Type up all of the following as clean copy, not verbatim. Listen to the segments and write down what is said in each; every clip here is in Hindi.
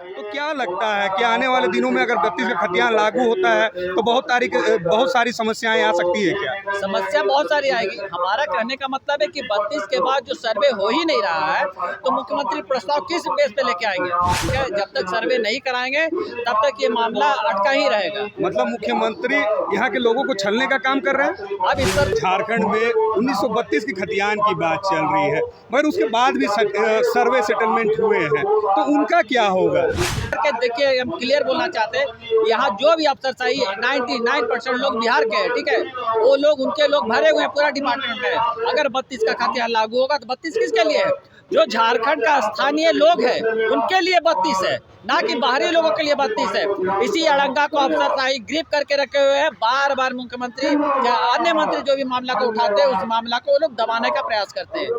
तो क्या लगता है कि आने वाले दिनों में अगर 32 का खतियान लागू होता है तो बहुत सारी समस्याएं आ सकती है क्या? समस्या बहुत सारी आएगी। हमारा कहने का मतलब है कि 32 के बाद जो सर्वे हो ही नहीं रहा है तो मुख्यमंत्री प्रस्ताव किस बेस पे लेके आएंगे? ठीक है, जब तक सर्वे नहीं कराएंगे तब तक ये मामला अटका ही रहेगा। मतलब मुख्यमंत्री यहाँ के लोगों को छलने का काम कर रहे हैं। अब इस पर झारखंड में 1932 की खतियान की बात चल रही है, मगर उसके बाद भी सर्वे सेटलमेंट हुए हैं, तो उनका क्या होगा? देखिए, हम क्लियर बोलना चाहते हैं, यहाँ जो भी अफसरशाही 99% लोग बिहार के हैं, ठीक है, वो लोग उनके लोग भरे हुए हैं पूरा डिपार्टमेंट में। अगर 32 का खतियान लागू होगा तो 32 किसके लिए है? जो झारखंड का स्थानीय लोग हैं उनके लिए 32 है, ना कि बाहरी लोगों के लिए 32 है। इसी अड़ंगा को अफसरशाही ग्रिप करके रखे हुए हैं। बार बार मुख्यमंत्री या अन्य मंत्री जो भी मामला को उठाते हैं उस मामला को वो लोग दबाने का प्रयास करते हैं।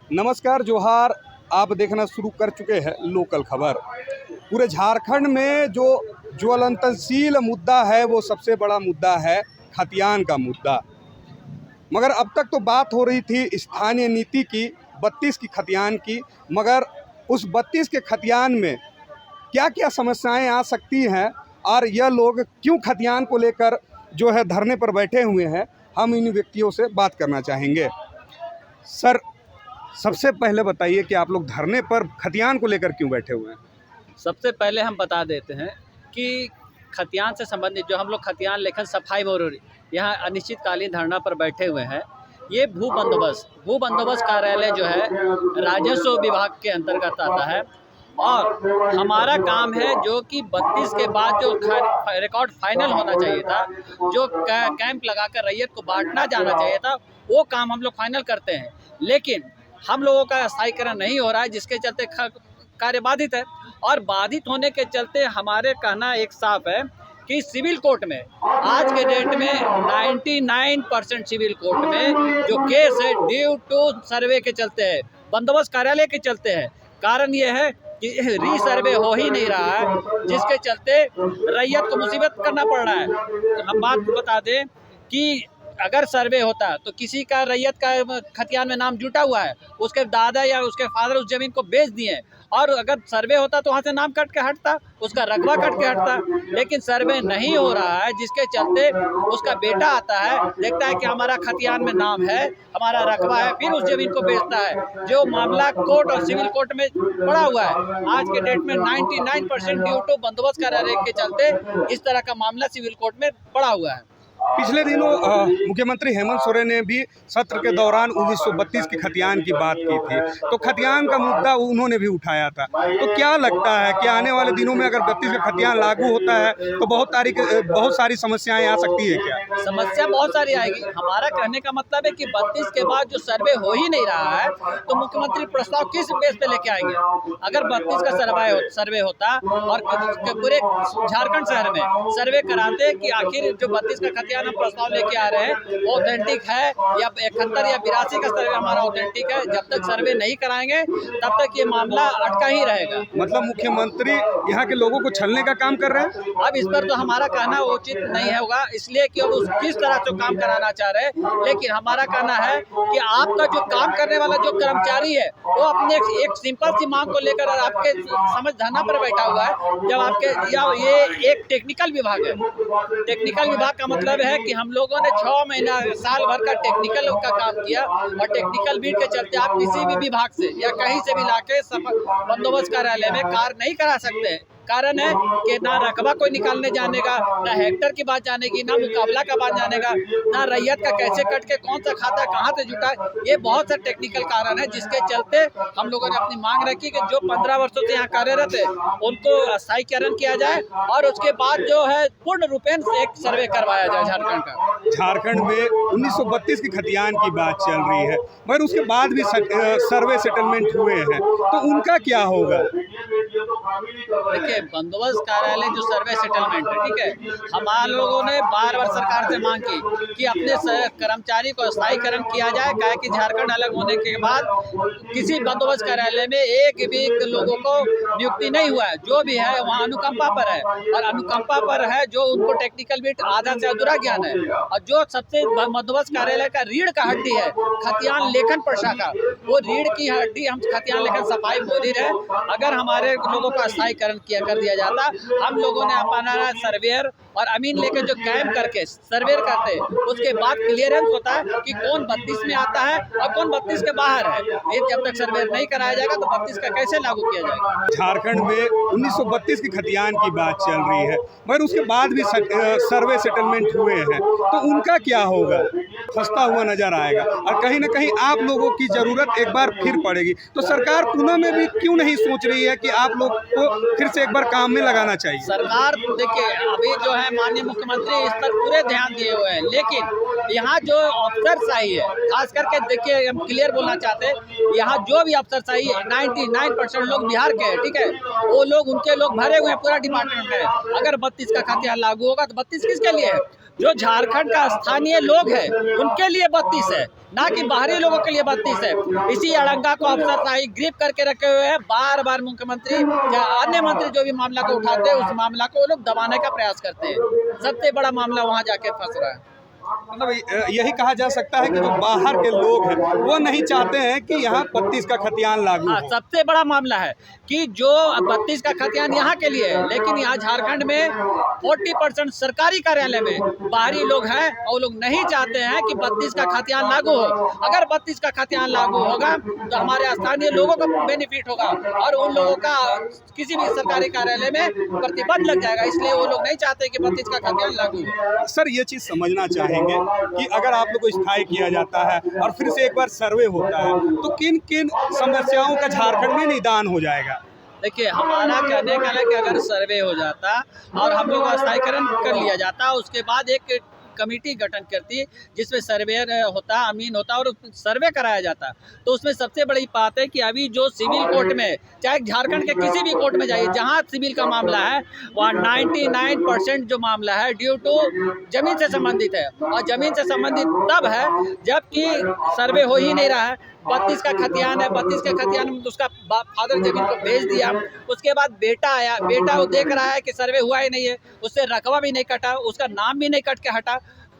नमस्कार, जोहार। आप देखना शुरू कर चुके हैं लोकल खबर। पूरे झारखंड में जो ज्वलंतशील मुद्दा है वो सबसे बड़ा मुद्दा है खतियान का मुद्दा। मगर अब तक तो बात हो रही थी स्थानीय नीति की, 32 की खतियान की, मगर उस 32 के खतियान में क्या क्या समस्याएं आ सकती हैं और यह लोग क्यों खतियान को लेकर जो है धरने पर बैठे हुए हैं, हम इन व्यक्तियों से बात करना चाहेंगे। सर, सबसे पहले बताइए कि आप लोग धरने पर खतियान को लेकर क्यों बैठे हुए हैं? सबसे पहले हम बता देते हैं कि खतियान से संबंधित जो हम लोग खतियान लेखन सफाई मरोरी यहाँ अनिश्चितकालीन धरना पर बैठे हुए हैं। ये भू बंदोबस्त कार्यालय जो है राजस्व विभाग के अंतर्गत आता है और हमारा काम है जो कि 32 के बाद जो रिकॉर्ड फाइनल होना चाहिए था, जो कैंप लगाकर रैयत को बांटना जाना चाहिए था, वो काम हम लोग फाइनल करते हैं। लेकिन हम लोगों का स्थायीकरण नहीं हो रहा है, जिसके चलते कार्य बाधित है। और बाधित होने के चलते हमारे कहना एक साफ है कि सिविल कोर्ट में आज के डेट में 99% सिविल कोर्ट में जो केस है ड्यू टू सर्वे के चलते है, बंदोबस्त कार्यालय के चलते है। कारण ये है कि रीसर्वे हो ही नहीं रहा है, जिसके चलते रैयत को मुसीबत करना पड़ रहा है। हम बात बता दें कि अगर सर्वे होता तो किसी का रैयत का खतियान में नाम जुटा हुआ है, उसके दादा या उसके फादर उस जमीन को बेच दिए, और अगर सर्वे होता तो वहाँ से नाम कट के हटता, उसका रकबा कट के हटता। लेकिन सर्वे नहीं हो रहा है, जिसके चलते उसका बेटा आता है, देखता है कि हमारा खतियान में नाम है, हमारा रकबा है, फिर उस जमीन को बेचता है। जो मामला कोर्ट और सिविल कोर्ट में पड़ा हुआ है आज के डेट में 99% ड्यू टू बंदोबस्त कार्यालय के चलते इस तरह का मामला सिविल कोर्ट में पड़ा हुआ है। पिछले दिनों मुख्यमंत्री हेमंत सोरेन ने भी सत्र के दौरान 1932 की खतियान की बात की थी, तो खतियान का मुद्दा उन्होंने भी उठाया था। तो क्या लगता है कि आने वाले दिनों में अगर 32 का खतियान लागू होता है तो बहुत सारी समस्याएं आ सकती है क्या? समस्या बहुत सारी आएगी। हमारा कहने का मतलब है कि 32 के बाद जो सर्वे हो ही नहीं रहा है तो मुख्यमंत्री प्रस्ताव किस बेस पे लेके आएंगे? अगर 32 का सर्वे होता और पूरे झारखंड शहर में सर्वे कराते कि आखिर जो 32 का खतियान हम प्रस्ताव लेके आ रहे हैं वो ऑथेंटिक है या 71 या 82 का सर्वे हमारा ऑथेंटिक है, जब तक सर्वे नहीं कराएंगे तब तक ये मामला अटका ही रहेगा। मतलब मुख्यमंत्री यहाँ के लोगों को छलने का काम कर रहे हैं। अब इस पर तो हमारा कहना उचित नहीं होगा, इसलिए कि वो किस तरह से काम कराना चाह रहे हैं। लेकिन हमारा कहना है कि आपका जो काम करने वाला जो कर्मचारी है वो अपने एक सिंपल सी मांग को लेकर आपके समझ धरना पर बैठा हुआ है। जब आपके ये एक टेक्निकल विभाग है, टेक्निकल विभाग का मतलब है कि हम लोगों ने 6 महीना साल भर का टेक्निकल का काम किया और टेक्निकल भीड़ के चलते आप किसी भी विभाग से या कहीं से भी लाके बंदोबस्त कार्यालय में कार्य नहीं करा सकते। कारण है कि ना रकबा कोई निकालने जाने का, ना हेक्टर की बात जाने की, ना मुकाबला का बात जाने का, ना रैयत का कैसे कट के कौन सा खाता कहाँ से जुटा है। ये बहुत सा टेक्निकल कारण है, जिसके चलते हम लोगों ने अपनी मांग रखी कि जो 15 वर्षों से यहाँ कार्यरत है उनको स्थायीकरण किया जाए और उसके बाद जो है पूर्ण रूपेण से एक सर्वे करवाया जाए झारखंड का। झारखंड में 1932 की खतियान की बात चल रही है, मगर उसके बाद भी सर्वे सेटलमेंट हुए हैं, तो उनका क्या होगा? देखिए, बंदोबस्त कार्यालय जो सर्वे सेटलमेंट है, ठीक है, हमारे लोगों ने बार बार सरकार से मांग की कि अपने कर्मचारी को स्थायीकरण किया जाए, क्या कि झारखंड अलग होने के बाद किसी बंदोबस्त कार्यालय में एक भी लोगों को नियुक्ति नहीं हुआ है। जो भी है वहाँ अनुकंपा पर है, और अनुकंपा पर है जो उनको टेक्निकल बिट आधा से अधूरा ज्ञान है। और जो सबसे बंदोबस्त कार्यालय का रीढ़ का हड्डी है खतियान लेखन प्रशाखा, वो रीढ़ की हड्डी हम खतियान लेखन सफाई मोदी रहे। अगर हमारे लोगों का स्थायीकरण कर दिया जाता, हम लोगों ने अपना सर्वेयर और अमीन लेकर जो कैंप करके सर्वेयर करते, उसके बाद क्लियरेंस होता है कि कौन 32 में आता है और कौन 32 के बाहर है। ये जब तक सर्वेयर नहीं कराया जाएगा तो 32 का कैसे लागू किया जाएगा। झारखंड में 1932 की खतियान की बात चल रही है, मगर उसके बाद भी सर्वे सेटलमेंट हुए हैं, तो उनका क्या होगा? फंसता हुआ नजर आएगा, और कहीं ना कहीं आप लोगों की जरूरत एक बार फिर पड़ेगी। तो सरकार पुनः में भी क्यों नहीं सोच रही है कि आप लोग को फिर से एक बार काम में लगाना चाहिए? सरकार देखिए, अभी जो है माननीय मुख्यमंत्री इस पर पूरे ध्यान दिए हुए हैं, लेकिन यहाँ जो अफसरशाही है, खास करके देखिए, हम क्लियर बोलना चाहते हैं, यहाँ जो भी अफसरशाही है 99% लोग बिहार के हैं, ठीक है, वो लोग उनके लोग भरे हुए हैं पूरा डिपार्टमेंट में। अगर 32 का खतियान लागू होगा तो 32 किसके लिए है? जो झारखंड का स्थानीय लोग हैं उनके लिए 32 है, ना कि बाहरी लोगों के लिए 32 है। इसी अड़ंगा को अफसरशाही ग्रिप करके रखे हुए हैं। बार बार मुख्यमंत्री या अन्य मंत्री जो भी मामला को उठाते हैं, उस मामला को वो लोग दबाने का प्रयास करते हैं। सबसे बड़ा मामला वहाँ जाके फंस रहा है। मतलब यही कहा जा सकता है कि जो बाहर के लोग हैं वो नहीं चाहते हैं कि यहाँ 32 का खतियान लागू हो। सबसे बड़ा मामला है कि जो 32 का खतियान यहाँ के लिए है, लेकिन यहाँ झारखंड में 40% सरकारी कार्यालय में बाहरी लोग हैं और वो लोग नहीं चाहते हैं कि 32 का खतियान लागू हो। अगर 32 का खतियान लागू होगा तो हमारे स्थानीय लोगों को बेनिफिट होगा और उन लोगों का किसी भी सरकारी कार्यालय में प्रतिबंध लग जाएगा। इसलिए वो लोग नहीं चाहते कि 32 का खतियान लागू हो। सर, ये चीज़ समझना चाहेंगे कि अगर आप लोग को स्थायी किया जाता है और फिर से एक बार सर्वे होता है तो किन किन समस्याओं का झारखंड में निदान हो जाएगा? देखिए, हमारा कहने का है कि अगर सर्वे हो जाता और हम लोग का स्थायीकरण कर लिया जाता, उसके बाद एक कमेटी गठन करती जिसमें सर्वेयर होता, अमीन होता और सर्वे कराया जाता, तो उसमें सबसे बड़ी बात है कि अभी जो सिविल कोर्ट में, चाहे झारखंड के किसी भी कोर्ट में जाइए, जहां सिविल का मामला है वहाँ 99% जो मामला है ड्यू टू जमीन से संबंधित है। और जमीन से संबंधित तब है जबकि सर्वे हो ही नहीं रहा है। 32 का खतियान है, 32 के खतियान में उसका फादर जमीन को भेज दिया, उसके बाद बेटा आया, बेटा वो देख रहा है कि सर्वे हुआ ही नहीं है, उससे रकबा भी नहीं कटा, उसका नाम भी नहीं कट के हटा,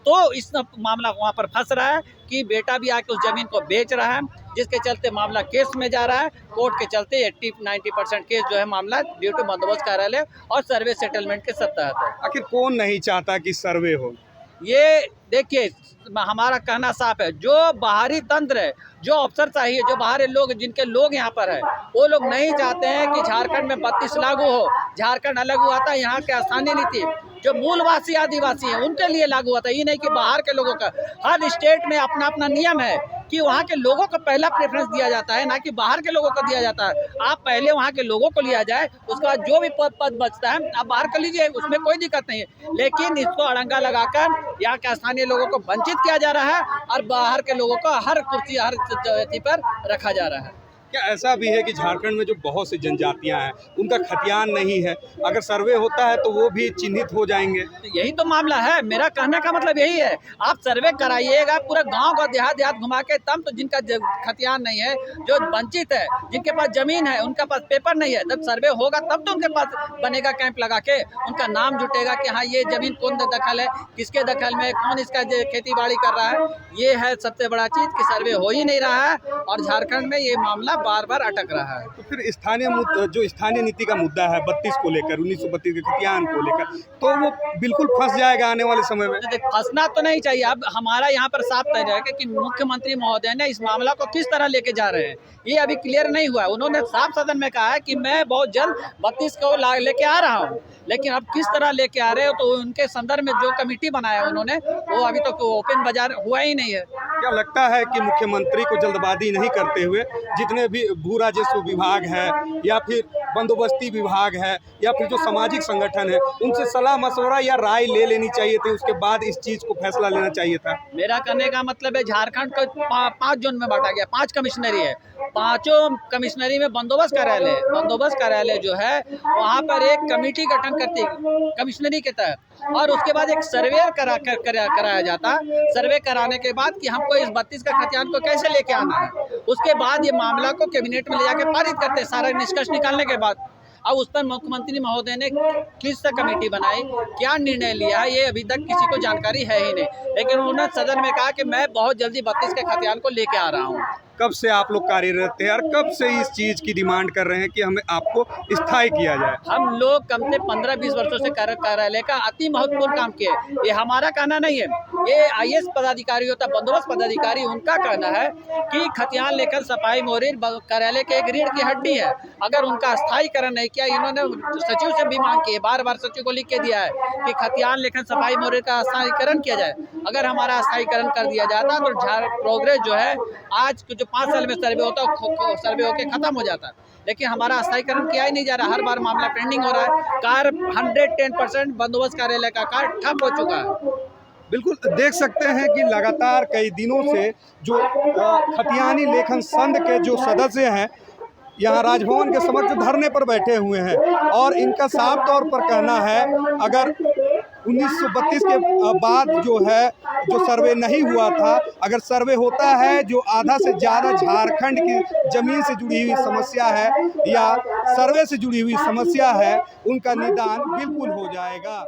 तो इस मामला वहाँ पर फंस रहा है कि बेटा भी आके उस जमीन को बेच रहा है, जिसके चलते मामला केस में जा रहा है। कोर्ट के चलते 80-90% केस जो है मामला ड्यू टू बंदोबस्त कार्यालय और सर्वे सेटलमेंट के सब तहत है। आखिर कौन नहीं चाहता कि सर्वे हो? ये देखिए, हमारा कहना साफ है, जो बाहरी तंत्र है, जो अफसर चाहिए, जो बाहरी लोग, जिनके लोग यहाँ पर है, वो लोग नहीं चाहते हैं कि झारखंड में 32 लागू हो। झारखंड अलग हुआ था, यहाँ के स्थानीय नीति जो मूलवासी आदिवासी हैं उनके लिए लागू हुआ था, ये नहीं कि बाहर के लोगों का। हर स्टेट में अपना अपना नियम है कि वहाँ के लोगों को पहला प्रेफरेंस दिया जाता है, ना कि बाहर के लोगों को दिया जाता है। आप पहले वहाँ के लोगों को लिया जाए, उसके बाद जो भी पद बचता है आप बाहर कर लीजिए, उसमें कोई दिक्कत नहीं है। लेकिन इसको अड़ंगा लगाकर यहाँ के स्थानीय लोगों को वंचित किया जा रहा है और बाहर के लोगों को हर कुर्सी, हर जगह पर रखा जा रहा है। क्या ऐसा भी है कि झारखंड में जो बहुत सी जनजातियां हैं उनका खतियान नहीं है, अगर सर्वे होता है तो वो भी चिन्हित हो जाएंगे? तो यही तो मामला है, मेरा कहने का मतलब यही है। आप सर्वे कराइएगा पूरा गांव का, देहात घुमा के, तब तो जिनका खतियान नहीं है, जो वंचित है, जिनके पास जमीन है, उनके पास पेपर नहीं है, तब सर्वे होगा तब तो उनके पास बनेगा कैंप लगा के, उनका नाम जुटेगा कि हाँ ये जमीन कौन दखल है, किसके दखल में, कौन इसका खेती बाड़ी कर रहा है। ये है सबसे बड़ा चीज़ कि सर्वे हो ही नहीं रहा है और झारखंड में ये मामला बार बार अटक रहा है। तो फिर स्थानीय नीति का मुद्दा है 32 को लेकर, 1932 के खतियान को लेकर, तो वो बिल्कुल फंस जाएगा आने वाले समय में। फंसना तो नहीं चाहिए। अब हमारा यहाँ पर साफ तय है कि मुख्यमंत्री महोदय ने इस मामला को किस तरह लेके जा रहे हैं, ये अभी क्लियर नहीं हुआ है। उन्होंने साफ सदन में कहा है कि मैं बहुत जल्द 32 को लेके आ रहा हूँ, लेकिन अब किस तरह लेके आ रहे हो, तो उनके संदर्भ में जो कमेटी बनाया उन्होंने, वो अभी तक तो ओपन बाजार हुआ ही नहीं है। क्या लगता है कि मुख्यमंत्री को जल्दबाजी नहीं करते हुए जितने भी भू राजस्व विभाग है या फिर बंदोबस्ती विभाग है या फिर जो सामाजिक संगठन है, उनसे सलाह मशवरा या राय ले लेनी चाहिए थी, उसके बाद इस चीज़ को फैसला लेना चाहिए था? मेरा कहने का मतलब है झारखंड को 5 जोन में बांटा गया, 5 कमिश्नरी है, पांचों कमिश्नरी में बंदोबस्त कार्यालय जो है वहाँ पर एक कमेटी गठन करती है कमिश्नरी के तहत, और उसके बाद एक सर्वे कराया जाता है। सर्वे कराने के बाद कि हमको इस 32 का खतियान को कैसे लेके आना है, उसके बाद ये मामला को कैबिनेट में ले जाकर पारित करते हैं सारा निष्कर्ष निकालने के बाद। अब उस पर मुख्यमंत्री महोदय ने किस कमेटी बनाई, क्या निर्णय लिया, ये अभी तक किसी को जानकारी है ही नहीं। लेकिन उन्होंने सदन में कहा कि मैं बहुत जल्दी 32 के खतियान को लेके आ रहा हूँ। कब से आप लोग कार्यरत थे और कब से इस चीज़ की डिमांड कर रहे हैं कि हमें आपको स्थायी किया जाए? हम लोग कम से 15-20 वर्षों से कार्यालय का अति महत्वपूर्ण काम किए। ये हमारा कहना नहीं है, ये IAS पदाधिकारी होता, बंदोबस्त पदाधिकारी, उनका कहना है कि खतियान लेखन सफाई मोहरिर कार्यालय के एक रीढ़ की हड्डी है। अगर उनका स्थायीकरण नहीं किया, इन्होंने सचिव से भी मांग की है, बार सचिव को लिख के दिया है कि खतियान लेखन सफाई मोहरिर का स्थायीकरण किया जाए। अगर हमारा स्थायीकरण कर दिया जाता तो प्रोग्रेस जो है आज जो 5 साल में सर्वे होता है सर्वे होकर खत्म हो जाता है, लेकिन हमारा स्थायीकरण किया ही नहीं जा रहा। हर बार मामला पेंडिंग हो रहा है। कार्य 110% बंदोबस्त कार्यालय का कार्य ठप हो चुका है। बिल्कुल देख सकते हैं कि लगातार कई दिनों से जो खतियानी लेखन संघ के जो सदस्य हैं यहाँ राजभवन के समक्ष धरने पर बैठे हुए हैं, और इनका साफ तौर पर कहना है अगर 1932 के बाद जो है जो सर्वे नहीं हुआ था, अगर सर्वे होता है जो आधा से ज़्यादा झारखंड की ज़मीन से जुड़ी हुई समस्या है या सर्वे से जुड़ी हुई समस्या है, उनका निदान बिल्कुल हो जाएगा।